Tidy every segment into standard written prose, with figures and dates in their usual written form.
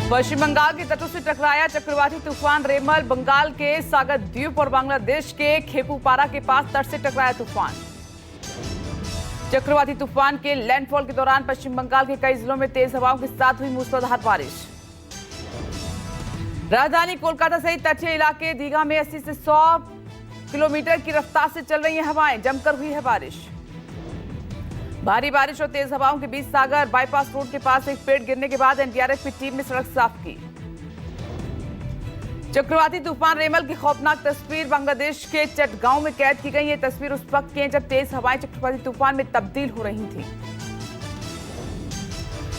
पश्चिम बंगाल के तटों से टकराया चक्रवाती तूफान रेमल। बंगाल के सागर द्वीप और बांग्लादेश के खेपुपारा के पास तट से टकराया तूफान। चक्रवाती तूफान के लैंडफॉल के दौरान पश्चिम बंगाल के कई जिलों में तेज हवाओं के साथ हुई मूसलाधार बारिश। राजधानी कोलकाता सहित तटीय इलाके दीघा में 80 से 100 किलोमीटर की रफ्तार से चल रही हैं हवाएं। जमकर हुई है बारिश। भारी बारिश और तेज हवाओं के बीच सागर बाईपास रोड के पास एक पेड़ गिरने के बाद एनडीआरएफ की टीम ने सड़क साफ की। चक्रवाती तूफान रेमल की खौफनाक तस्वीर बांग्लादेश के चटगांव में कैद की गई। ये तस्वीर उस वक्त की है जब तेज हवाएं चक्रवाती तूफान में तब्दील हो रही थी।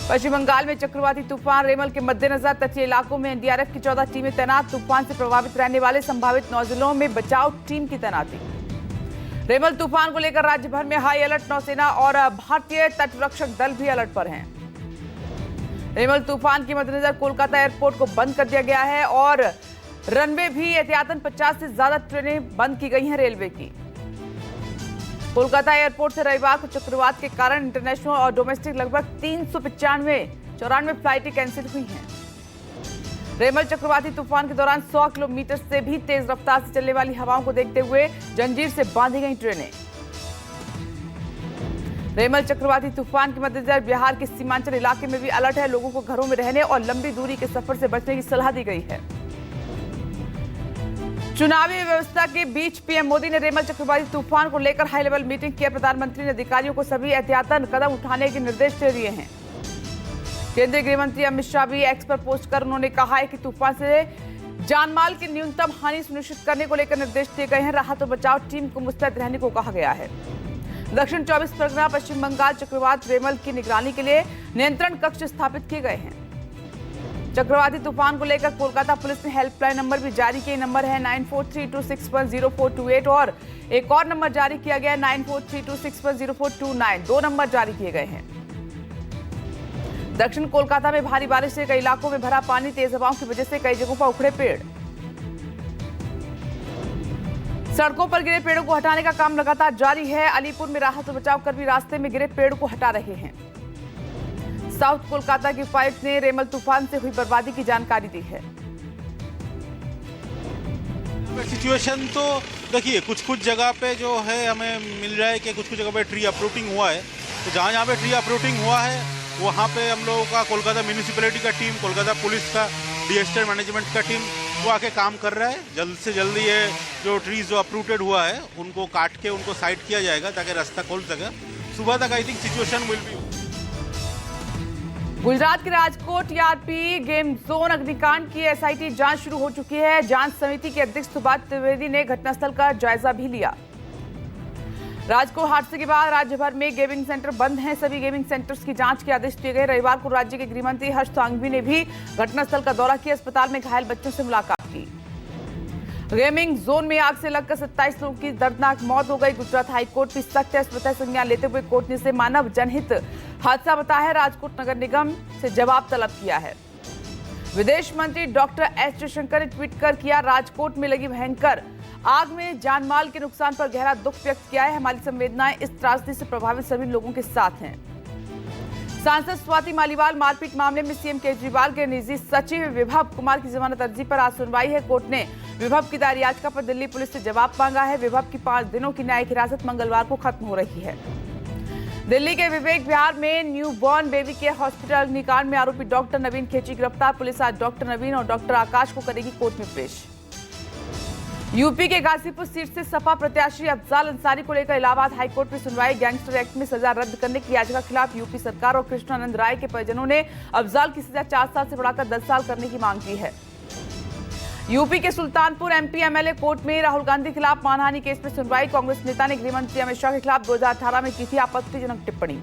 पश्चिम बंगाल में चक्रवाती तूफान रेमल के मद्देनजर तटीय इलाकों में एनडीआरएफ की 14 टीमें तैनात। तूफान से प्रभावित रहने वाले संभावित 9 जिलों में बचाव टीम की तैनाती। रेमल तूफान को लेकर राज्य भर में हाई अलर्ट। नौसेना और भारतीय तटरक्षक दल भी अलर्ट पर हैं। रेमल तूफान के मद्देनजर कोलकाता एयरपोर्ट को बंद कर दिया गया है और रनवे भी एहतियातन 50 से ज्यादा ट्रेनें बंद की गई हैं रेलवे की। कोलकाता एयरपोर्ट से रविवार को चक्रवात के कारण इंटरनेशनल और डोमेस्टिक लगभग 394 फ्लाइटें कैंसिल हुई हैं। रेमल चक्रवाती तूफान के दौरान 100 किलोमीटर से भी तेज रफ्तार से चलने वाली हवाओं को देखते हुए जंजीर से बांधी गई ट्रेनें। रेमल चक्रवाती तूफान के मद्देनजर बिहार के सीमांचल इलाके में भी अलर्ट है। लोगों को घरों में रहने और लंबी दूरी के सफर से बचने की सलाह दी गई है। चुनावी व्यवस्था के बीच पीएम मोदी ने रेमल चक्रवाती तूफान को लेकर हाई लेवल मीटिंग की। प्रधानमंत्री ने अधिकारियों को सभी एहतियातन कदम उठाने के निर्देश दे दिए हैं। केंद्रीय गृह मंत्री अमित शाह भी एक्स पर पोस्ट कर उन्होंने कहा है कि तूफान से जानमाल की न्यूनतम हानि सुनिश्चित करने को लेकर निर्देश दिए गए हैं। राहत और बचाव टीम को मुस्तैद रहने को कहा गया है। दक्षिण 24 परगना पश्चिम बंगाल चक्रवात रेमल की निगरानी के लिए नियंत्रण कक्ष स्थापित किए गए हैं। चक्रवाती तूफान को लेकर कोलकाता पुलिस ने हेल्पलाइन नंबर भी जारी किए। नंबर है 9432610428 और एक और नंबर जारी किया गया है 9432610429। 2 नंबर जारी किए गए हैं। दक्षिण कोलकाता में भारी बारिश से कई इलाकों में भरा पानी। तेज हवाओं की वजह से कई जगहों पर उखड़े पेड़। सड़कों पर गिरे पेड़ों को हटाने का काम लगातार जारी है। अलीपुर में राहत और बचाव कर्मी रास्ते में गिरे पेड़ों को हटा रहे हैं। साउथ कोलकाता के उपायुक्त ने रेमल तूफान से हुई बर्बादी की जानकारी दी है। सिचुएशन तो देखिए कुछ जगह पे जो है हमें मिल रहा है कि कुछ जगह पे ट्री अपरूटिंग हुआ है। तो जहाँ पे ट्री अपरूटिंग हुआ है वहाँ पे हम लोगों का कोलकाता म्यूनिसिपैलिटी का टीम, कोलकाता पुलिस का, डिजास्टर मैनेजमेंट का टीम वो आके काम कर रहा है। जल्द से जल्द ये जो ट्रीज जो अपरूटेड हुआ है उनको काट के उनको साइड किया जाएगा ताकि रास्ता खोल सके। सुबह तक I think situation will be. Gujarat के राजकोट टीआरपी गेम जोन अग्निकांड की एसआईटी जांच शुरू हो चुकी है। जांच समिति के अध्यक्ष सुभाष त्रिवेदी ने घटनास्थल का जायजा भी लिया। राजकोट हादसे के बाद राज्य भर में गेमिंग सेंटर बंद हैं। सभी गेमिंग सेंटर्स की जांच के आदेश दिए गए। रविवार को राज्य के गृह मंत्री हर्ष सांघवी ने भी घटनास्थल का दौरा किया। अस्पताल में घायल बच्चों से मुलाकात की। गेमिंग जोन में आग से लगकर 27 लोगों की दर्दनाक मौत हो गई। गुजरात हाईकोर्ट भी सख्त स्वतः संज्ञान लेते हुए कोर्ट ने इसे मानव जनहित हादसा बताया है। राजकोट नगर निगम से जवाब तलब किया है। विदेश मंत्री डॉक्टर एस जयशंकर ने ट्वीट कर किया, राजकोट में लगी भयंकर आग में जानमाल के नुकसान पर गहरा दुख व्यक्त किया है। हमारी संवेदनाएं इस त्रासदी से प्रभावित सभी लोगों के साथ हैं। सांसद स्वाति मालीवाल मारपीट मामले में सीएम केजरीवाल के निजी सचिव विभव कुमार की जमानत अर्जी पर आज सुनवाई है। कोर्ट ने विभव की दायर याचिका पर दिल्ली पुलिस से जवाब मांगा है। विभव की 5 दिनों की न्यायिक हिरासत मंगलवार को खत्म हो रही है। दिल्ली के विवेक विहार में न्यू बॉर्न बेबी के हॉस्पिटल अग्निकांड में आरोपी डॉक्टर नवीन खेची गिरफ्तार। पुलिस आज डॉक्टर नवीन और डॉक्टर आकाश को करेगी कोर्ट में पेश। यूपी के गाजीपुर सीट से सपा प्रत्याशी अफजाल अंसारी को लेकर इलाहाबाद हाईकोर्ट में सुनवाई। गैंगस्टर एक्ट में सजा रद्द करने की याचिका के खिलाफ यूपी सरकार और कृष्णानंद राय के परिजनों ने अफजाल की सजा 4 साल से बढ़ाकर 10 साल करने की मांग की है। यूपी के सुल्तानपुर एमपी एमएलए कोर्ट में राहुल गांधी के खिलाफ मानहानि केस में सुनवाई। कांग्रेस नेता ने गृह मंत्री अमित शाह के खिलाफ 2018 में की थी आपत्तिजनक टिप्पणी।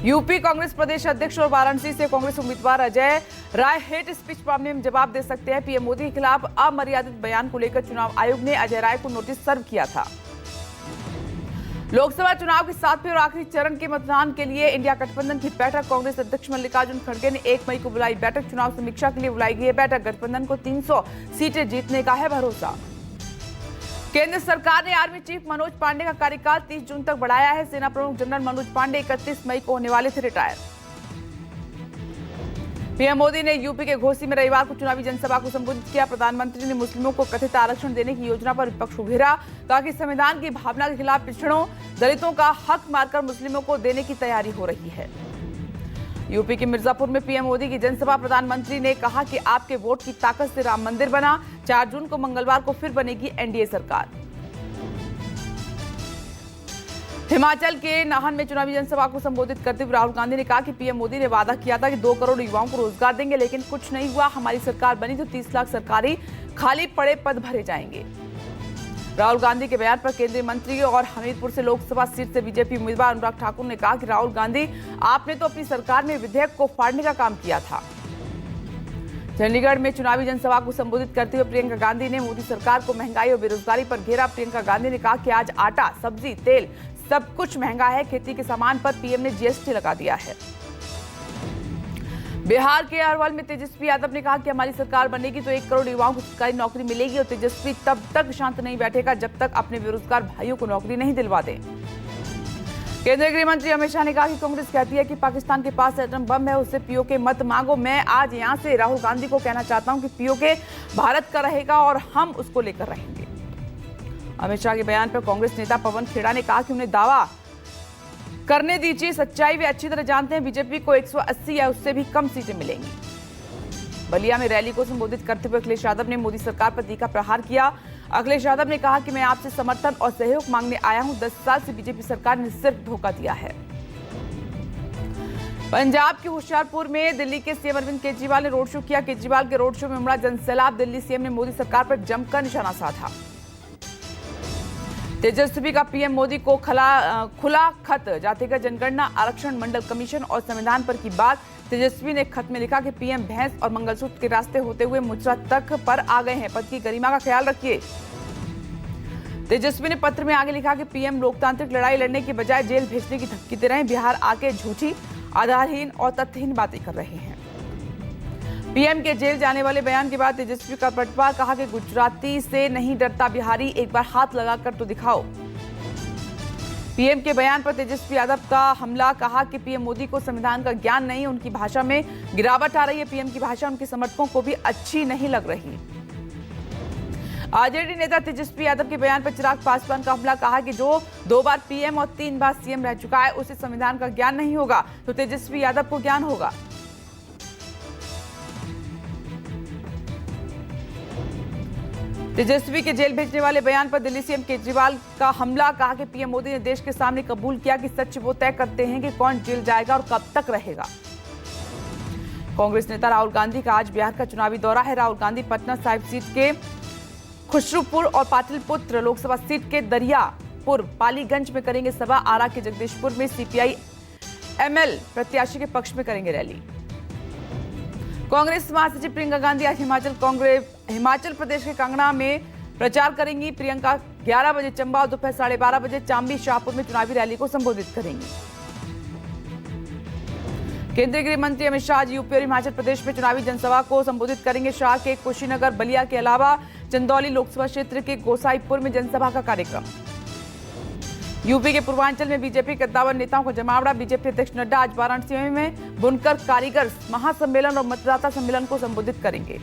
यूपी कांग्रेस प्रदेश अध्यक्ष और वाराणसी से कांग्रेस उम्मीदवार अजय राय हेट स्पीच मामले में जवाब दे सकते हैं। पीएम मोदी के खिलाफ अमर्यादित बयान को लेकर चुनाव आयोग ने अजय राय को नोटिस सर्व किया था। लोकसभा चुनाव के 7वें और आखिरी चरण के मतदान के लिए इंडिया गठबंधन की बैठक। कांग्रेस अध्यक्ष मल्लिकार्जुन खड़गे ने 1 मई को बुलाई बैठक। चुनाव समीक्षा के लिए बुलाई गई बैठक। गठबंधन को 300 सीटें जीतने का है भरोसा। केंद्र सरकार ने आर्मी चीफ मनोज पांडे का कार्यकाल 30 जून तक बढ़ाया है। सेना प्रमुख जनरल मनोज पांडे 31 मई को होने वाले थे रिटायर। पीएम मोदी ने यूपी के घोसी में रविवार को चुनावी जनसभा को संबोधित किया। प्रधानमंत्री ने मुस्लिमों को कथित आरक्षण देने की योजना पर विपक्ष को घेरा। कहा कि संविधान की भावना के खिलाफ पिछड़ों दलितों का हक मारकर मुस्लिमों को देने की तैयारी हो रही है। यूपी के मिर्जापुर में पीएम मोदी की जनसभा। प्रधानमंत्री ने कहा कि आपके वोट की ताकत से राम मंदिर बना। 4 जून को मंगलवार को फिर बनेगी एनडीए सरकार। हिमाचल के नाहन में चुनावी जनसभा को संबोधित करते हुए राहुल गांधी ने कहा कि पीएम मोदी ने वादा किया था कि 2 करोड़ युवाओं को रोजगार देंगे, लेकिन कुछ नहीं हुआ। हमारी सरकार बनी तो 30 लाख सरकारी खाली पड़े पद भरे जाएंगे। राहुल गांधी के बयान पर केंद्रीय मंत्री और हमीरपुर से लोकसभा सीट से बीजेपी उम्मीदवार अनुराग ठाकुर ने कहा कि राहुल गांधी, आपने तो अपनी सरकार में विधेयक को फाड़ने का काम किया था। चंडीगढ़ में चुनावी जनसभा को संबोधित करते हुए प्रियंका गांधी ने मोदी सरकार को महंगाई और बेरोजगारी पर घेरा। प्रियंका गांधी ने कहा कि आज आटा, सब्जी, तेल सब कुछ महंगा है। खेती के सामान पर पीएम ने जीएसटी लगा दिया है। बिहार के अरवल में तेजस्वी यादव ने कहा कि हमारी सरकार बनेगी तो 1 करोड़ युवाओं को सरकारी नौकरी मिलेगी और तेजस्वी तब तक शांत नहीं बैठेगा जब तक अपने बेरोजगार भाइयों को नौकरी नहीं दिलवा दे। केंद्रीय गृह मंत्री अमित शाह ने कहा कि कांग्रेस कहती है कि पाकिस्तान के पास एटम बम है, उससे पीओके मत मांगो। मैं आज यहां से राहुल गांधी को कहना चाहता हूं कि पीओके भारत का रहेगा और हम उसको लेकर रहेंगे। अमित शाह के बयान पर कांग्रेस नेता पवन खेड़ा ने कहा कि उन्हें दावा करने दीजिए, सच्चाई वे अच्छी तरह जानते हैं। बीजेपी को 180 या उससे भी कम सीटें मिलेंगी। बलिया में रैली को संबोधित करते हुए अखिलेश यादव ने मोदी सरकार पर तीखा प्रहार किया। अखिलेश यादव ने कहा कि मैं आपसे समर्थन और सहयोग मांगने आया हूं। 10 साल से बीजेपी सरकार ने सिर्फ धोखा दिया है। पंजाब के होशियारपुर में दिल्ली के सीएम अरविंद केजरीवाल ने रोड शो किया। केजरीवाल के रोड शो में उमड़ा जनसैलाब। दिल्ली सीएम ने मोदी सरकार पर जमकर निशाना साधा। तेजस्वी का पीएम मोदी को खुला खत। जातिगत जनगणना, आरक्षण, मंडल कमीशन और संविधान पर की बात। तेजस्वी ने खत में लिखा कि पीएम भैंस और मंगलसूत्र के रास्ते होते हुए मुजरा तक पर आ गए हैं। पद की गरिमा का ख्याल रखिए। तेजस्वी ने पत्र में आगे लिखा कि पीएम लोकतांत्रिक लड़ाई लड़ने की बजाय जेल भेजने की धमकी दे रहे हैं। बिहार आके झूठी, आधारहीन और तथ्यहीन बातें कर रहे हैं। पीएम के जेल जाने वाले बयान के बाद तेजस्वी का पलटवार। कहा कि गुजराती से नहीं डरता बिहारी, एक बार हाथ लगाकर तो दिखाओ। पीएम के बयान पर तेजस्वी यादव का हमला। कहा कि पीएम मोदी को संविधान का ज्ञान नहीं, उनकी भाषा में गिरावट आ रही है। पीएम की भाषा उनके समर्थकों को भी अच्छी नहीं लग रही। आरजेडी नेता तेजस्वी यादव के बयान पर चिराग पासवान का हमला। कहा कि जो 2 बार पीएम और 3 बार सीएम रह चुका है उसे संविधान का ज्ञान नहीं होगा, तो तेजस्वी यादव को ज्ञान होगा। तेजस्वी के जेल भेजने वाले बयान पर दिल्ली सीएम केजरीवाल का हमला। कहा कि पीएम मोदी ने देश के सामने कबूल किया कि सच वो तय करते हैं कि कौन जेल जाएगा और कब तक रहेगा। कांग्रेस नेता राहुल गांधी का आज बिहार का चुनावी दौरा है। राहुल गांधी पटना साहिब सीट के खुसरूपुर और पाटलिपुत्र लोकसभा सीट के दरियापुर पालीगंज में करेंगे सभा। आरा के जगदीशपुर में सीपीआई एमएल प्रत्याशी के पक्ष में करेंगे रैली। कांग्रेस महासचिव प्रियंका गांधी आज हिमाचल प्रदेश के कांगड़ा में प्रचार करेंगी। प्रियंका 11 बजे चंबा और दोपहर 12:30 बजे चांबी शाहपुर में चुनावी रैली को संबोधित करेंगी। केंद्रीय गृह मंत्री अमित शाह आज यूपी और हिमाचल प्रदेश में चुनावी जनसभा को संबोधित करेंगे। शाह के कुशीनगर, बलिया के अलावा चंदौली लोकसभा क्षेत्र के गोसाईपुर में जनसभा का कार्यक्रम। यूपी के पूर्वांचल में बीजेपी कद्दावर नेताओं का जमावड़ा। बीजेपी अध्यक्ष नड्डा आज वाराणसी में बुनकर कारीगर महासम्मेलन और मतदाता सम्मेलन को संबोधित करेंगे।